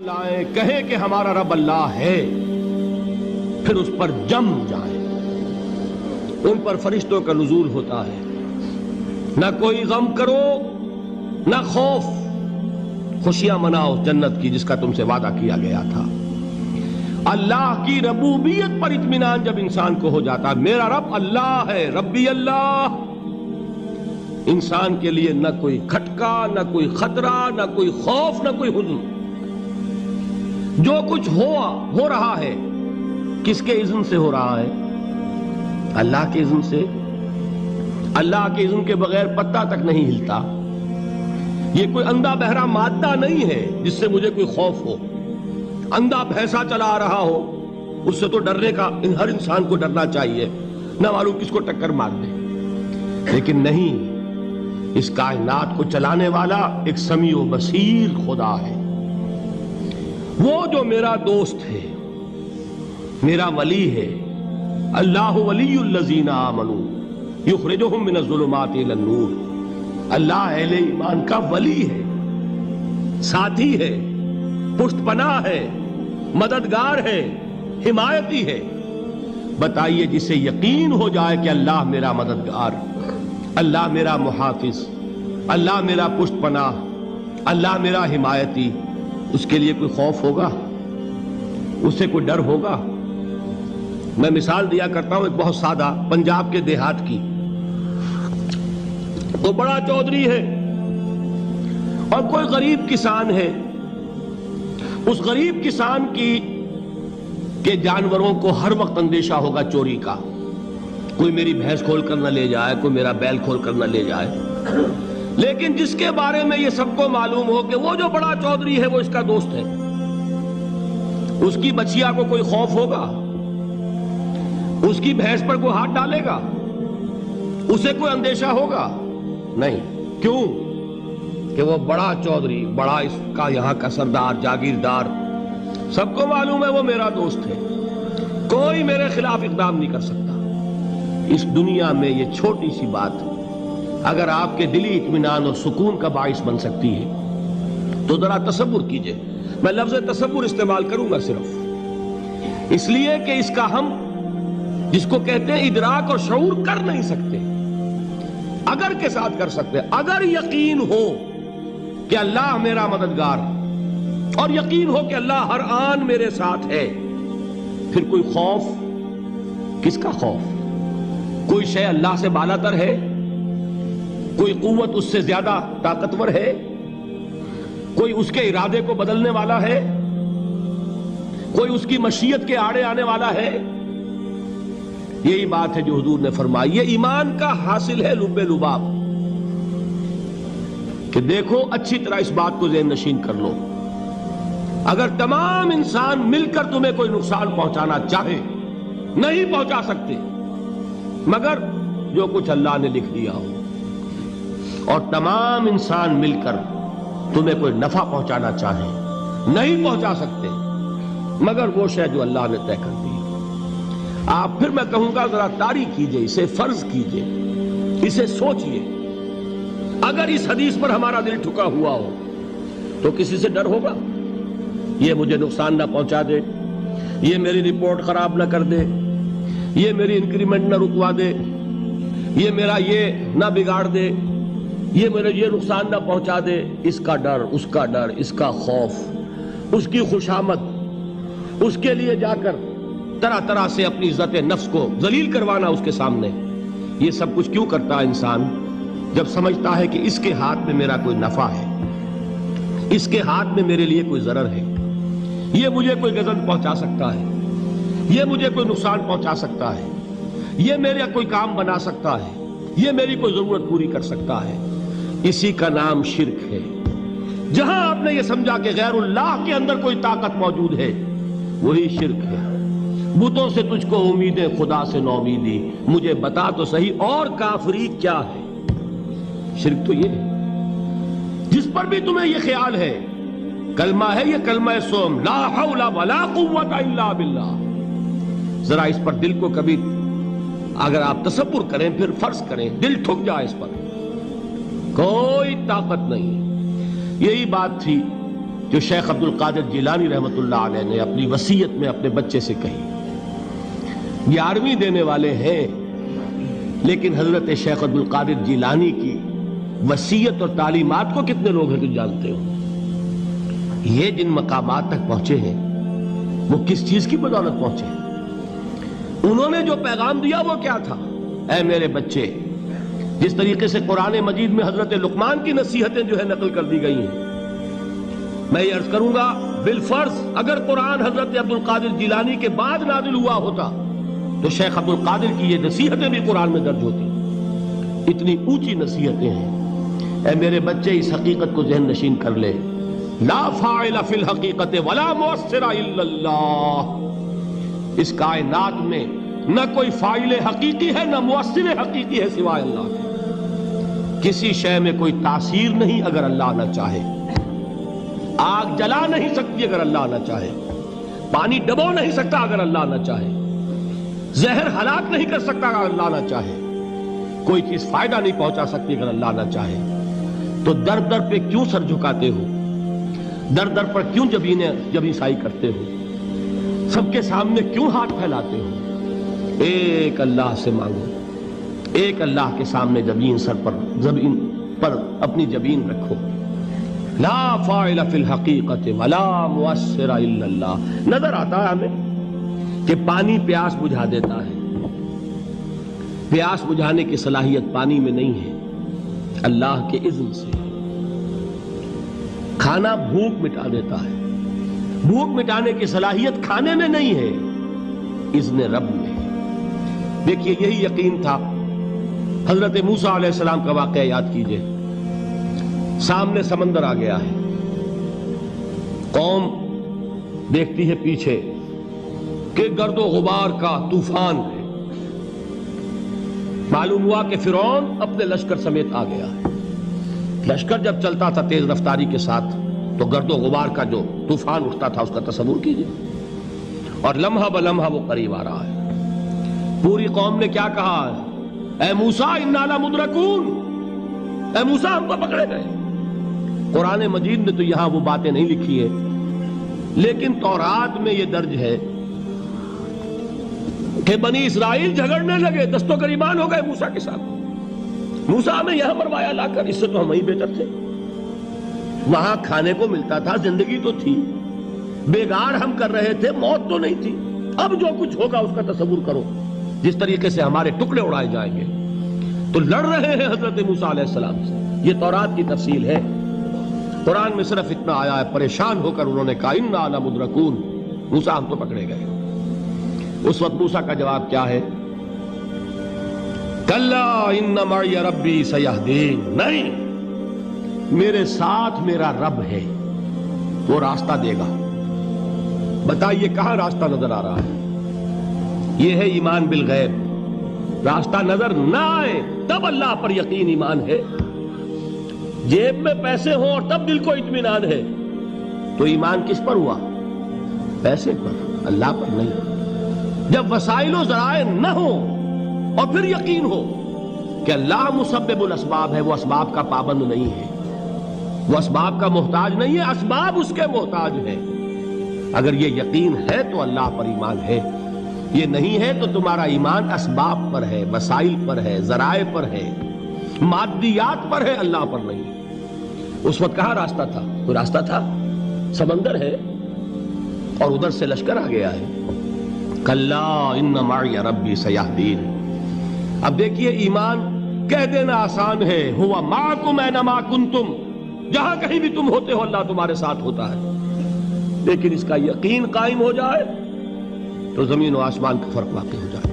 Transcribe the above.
لائیں کہیں کہ ہمارا رب اللہ ہے، پھر اس پر جم جائیں۔ ان پر فرشتوں کا نزول ہوتا ہے، نہ کوئی غم کرو نہ خوف، خوشیاں مناؤ جنت کی جس کا تم سے وعدہ کیا گیا تھا۔ اللہ کی ربوبیت پر اطمینان جب انسان کو ہو جاتا، میرا رب اللہ ہے، ربی اللہ، انسان کے لیے نہ کوئی کھٹکا، نہ کوئی خطرہ، نہ کوئی خوف، نہ کوئی حزن۔ جو کچھ ہو رہا ہے کس کے اذن سے ہو رہا ہے؟ اللہ کے اذن سے۔ اللہ کے اذن کے بغیر پتا تک نہیں ہلتا۔ یہ کوئی اندھا بہرا مادہ نہیں ہے جس سے مجھے کوئی خوف ہو۔ اندھا بھینسا چلا آ رہا ہو اس سے تو ڈرنے کا ہر انسان کو ڈرنا چاہیے، نہ معلوم کس کو ٹکر مار دے۔ لیکن نہیں، اس کائنات کو چلانے والا ایک سمیع و بصیر خدا ہے، وہ جو میرا دوست ہے، میرا ولی ہے۔ اللہ ولی الذین آمنوا یخرجہم من الظلمات الی النور۔ اللہ اہل ایمان کا ولی ہے، ساتھی ہے، پشت پناہ ہے، مددگار ہے، حمایتی ہے۔ بتائیے جسے یقین ہو جائے کہ اللہ میرا مددگار، اللہ میرا محافظ، اللہ میرا پشت پناہ، اللہ میرا حمایتی، اس کے لیے کوئی خوف ہوگا؟ اس سے کوئی ڈر ہوگا؟ میں مثال دیا کرتا ہوں ایک بہت سادہ پنجاب کے دیہات کی۔ وہ بڑا چودھری ہے اور کوئی غریب کسان ہے۔ اس غریب کسان کے جانوروں کو ہر وقت اندیشہ ہوگا چوری کا، کوئی میری بھینس کھول کر نہ لے جائے، کوئی میرا بیل کھول کر نہ لے جائے۔ لیکن جس کے بارے میں یہ سب کو معلوم ہو کہ وہ جو بڑا چودھری ہے وہ اس کا دوست ہے، اس کی بچیا کو کوئی خوف ہوگا؟ اس کی بھینس پر کوئی ہاتھ ڈالے گا؟ اسے کوئی اندیشہ ہوگا؟ نہیں۔ کیوں؟ کہ وہ بڑا چودھری، بڑا اس کا یہاں کا سردار، جاگیردار، سب کو معلوم ہے وہ میرا دوست ہے، کوئی میرے خلاف اقدام نہیں کر سکتا۔ اس دنیا میں یہ چھوٹی سی بات اگر آپ کے دلی اطمینان اور سکون کا باعث بن سکتی ہے تو ذرا تصور کیجئے۔ میں لفظ تصور استعمال کروں گا صرف اس لیے کہ اس کا ہم جس کو کہتے ہیں ادراک اور شعور کر نہیں سکتے، اگر کے ساتھ کر سکتے۔ اگر یقین ہو کہ اللہ میرا مددگار اور یقین ہو کہ اللہ ہر آن میرے ساتھ ہے، پھر کوئی خوف؟ کس کا خوف؟ کوئی شے اللہ سے بالا تر ہے؟ کوئی قوت اس سے زیادہ طاقتور ہے؟ کوئی اس کے ارادے کو بدلنے والا ہے؟ کوئی اس کی مشیت کے آڑے آنے والا ہے؟ یہی بات ہے جو حضور نے فرمائی۔ یہ ایمان کا حاصل ہے لب لباب، کہ دیکھو اچھی طرح اس بات کو ذہن نشین کر لو، اگر تمام انسان مل کر تمہیں کوئی نقصان پہنچانا چاہے نہیں پہنچا سکتے، مگر جو کچھ اللہ نے لکھ دیا ہو، اور تمام انسان مل کر تمہیں کوئی نفع پہنچانا چاہے نہیں پہنچا سکتے، مگر وہ شے جو اللہ نے طے کر دی۔ آپ پھر میں کہوں گا ذرا طاری کیجئے، اسے فرض کیجئے، اسے سوچئے۔ اگر اس حدیث پر ہمارا دل ٹھکا ہوا ہو تو کسی سے ڈر ہوگا؟ یہ مجھے نقصان نہ پہنچا دے، یہ میری رپورٹ خراب نہ کر دے، یہ میری انکریمنٹ نہ رکوا دے، یہ میرا یہ نہ بگاڑ دے، یہ میرے یہ نقصان نہ پہنچا دے۔ اس کا ڈر، اس کا ڈر، اس کا خوف، اس کی خوشامد، اس کے لیے جا کر طرح طرح سے اپنی عزت نفس کو ذلیل کروانا اس کے سامنے، یہ سب کچھ کیوں کرتا ہے انسان؟ جب سمجھتا ہے کہ اس کے ہاتھ میں میرا کوئی نفع ہے، اس کے ہاتھ میں میرے لیے کوئی ضرر ہے، یہ مجھے کوئی غضب پہنچا سکتا ہے، یہ مجھے کوئی نقصان پہنچا سکتا ہے، یہ میرا کوئی کام بنا سکتا ہے، یہ میری کوئی ضرورت پوری کر سکتا ہے، اسی کا نام شرک ہے۔ جہاں آپ نے یہ سمجھا کہ غیر اللہ کے اندر کوئی طاقت موجود ہے، وہی شرک ہے۔ بتوں سے تجھ کو امیدیں، خدا سے نومیدی، مجھے بتا تو صحیح اور کافری کیا ہے؟ شرک تو یہ ہے۔ جس پر بھی تمہیں یہ خیال ہے، کلمہ ہے یہ کلمہ سوم، لا حول ولا قوت الا باللہ، ذرا اس پر دل کو کبھی اگر آپ تصور کریں، پھر فرض کریں، دل ٹھک جائے اس پر، کوئی طاقت نہیں۔ یہی بات تھی جو شیخ عبد القادر جیلانی رحمۃ اللہ علیہ نے اپنی وصیت میں اپنے بچے سے کہی. 11ویں دینے والے ہیں، لیکن حضرت شیخ عبد القادر جیلانی کی وصیت اور تعلیمات کو کتنے لوگ ہیں تو جانتے ہو؟ یہ جن مقامات تک پہنچے ہیں وہ کس چیز کی بدولت پہنچے ہیں؟ انہوں نے جو پیغام دیا وہ کیا تھا؟ اے میرے بچے، جس طریقے سے قرآن مجید میں حضرت لقمان کی نصیحتیں جو ہے نقل کر دی گئی ہیں، میں یہ عرض کروں گا بالفرض اگر قرآن حضرت عبد القادر جیلانی کے بعد نازل ہوا ہوتا تو شیخ عبد القادر کی یہ نصیحتیں بھی قرآن میں درج ہوتی. اتنی اونچی نصیحتیں ہیں. اے میرے بچے، اس حقیقت کو ذہن نشین کر لے، لا فاعل فی الحقیقت ولا مؤثر الا اللہ. اس کائنات میں نہ کوئی فاعل حقیقی ہے نہ مؤثر حقیقی ہے سوائے اللہ کے. کسی شے میں کوئی تاثیر نہیں اگر اللہ نہ چاہے. آگ جلا نہیں سکتی اگر اللہ نہ چاہے. پانی ڈبو نہیں سکتا اگر اللہ نہ چاہے. زہر ہلاک نہیں کر سکتا اگر اللہ نہ چاہے. کوئی چیز فائدہ نہیں پہنچا سکتی اگر اللہ نہ چاہے. تو در در پہ کیوں سر جھکاتے ہو؟ در در پر کیوں جبیں سائی کرتے ہو؟ سب کے سامنے کیوں ہاتھ پھیلاتے ہو؟ ایک اللہ سے مانگو. ایک اللہ کے سامنے زمین پر اپنی جبین رکھو. لا فاعل فی الحقیقت ولا مؤثر الا اللہ. نظر آتا ہے ہمیں کہ پانی پیاس بجھا دیتا ہے. پیاس بجھانے کی صلاحیت پانی میں نہیں ہے، اللہ کے اذن سے. کھانا بھوک مٹا دیتا ہے. بھوک مٹانے کی صلاحیت کھانے میں نہیں ہے، اذن رب میں. دیکھیے یہی یقین تھا. حضرت موسیٰ علیہ السلام کا واقعہ یاد کیجئے. سامنے سمندر آ گیا ہے. قوم دیکھتی ہے پیچھے کہ گرد و غبار کا طوفان ہے. معلوم ہوا کہ فرعون اپنے لشکر سمیت آ گیا ہے. لشکر جب چلتا تھا تیز رفتاری کے ساتھ تو گرد و غبار کا جو طوفان اٹھتا تھا اس کا تصور کیجئے. اور لمحہ بلمحہ وہ قریب آ رہا ہے. پوری قوم نے کیا کہا؟ اے موسیٰ انا لمدرکون. اے موسیٰ ہم کو پکڑے گئے. قرآن مجید نے تو یہاں وہ باتیں نہیں لکھی ہیں، لیکن تورات میں یہ درج ہے کہ بنی اسرائیل جھگڑنے لگے، دست و گریبان ہو گئے موسیٰ کے ساتھ. موسیٰ ہمیں یہاں مروایا لا کر، اس سے تو ہم ہی بہتر تھے. وہاں کھانے کو ملتا تھا، زندگی تو تھی، بیگار ہم کر رہے تھے، موت تو نہیں تھی. اب جو کچھ ہوگا اس کا تصور کرو، جس طریقے سے ہمارے ٹکڑے اڑائے جائیں گے. تو لڑ رہے ہیں حضرت موسیٰ علیہ السلام سے. یہ تورات کی تفصیل ہے. قرآن میں صرف اتنا آیا ہے، پریشان ہو کر انہوں نے کہا انا لمدرکون. موسیٰ ہم تو پکڑے گئے. اس وقت موسیٰ کا جواب کیا ہے؟ کلا ان معی ربی سیہدین. نہیں، میرے ساتھ میرا رب ہے، وہ راستہ دے گا. بتائیے کہاں راستہ نظر آ رہا ہے؟ یہ ہے ایمان بالغیب. راستہ نظر نہ آئے تب اللہ پر یقین ایمان ہے. جیب میں پیسے ہوں اور تب دل کو اطمینان ہے تو ایمان کس پر ہوا؟ پیسے پر، اللہ پر نہیں. جب وسائل و ذرائع نہ ہوں اور پھر یقین ہو کہ اللہ مسبب الاسباب ہے، وہ اسباب کا پابند نہیں ہے، وہ اسباب کا محتاج نہیں ہے، اسباب اس کے محتاج ہیں. اگر یہ یقین ہے تو اللہ پر ایمان ہے. یہ نہیں ہے تو تمہارا ایمان اسباب پر ہے، وسائل پر ہے، ذرائع پر ہے، مادیات پر ہے، اللہ پر نہیں. اس وقت کہاں راستہ تھا؟ کوئی راستہ تھا؟ سمندر ہے اور ادھر سے لشکر آ گیا ہے. کلا ان معی ربی سیہدین. اب دیکھیے ایمان کہہ دینا آسان ہے، ہوا معکم اینما کنتم. جہاں کہیں بھی تم ہوتے ہو اللہ تمہارے ساتھ ہوتا ہے. لیکن اس کا یقین قائم ہو جائے تو زمین و آسمان کا فرق واقع ہو جائے.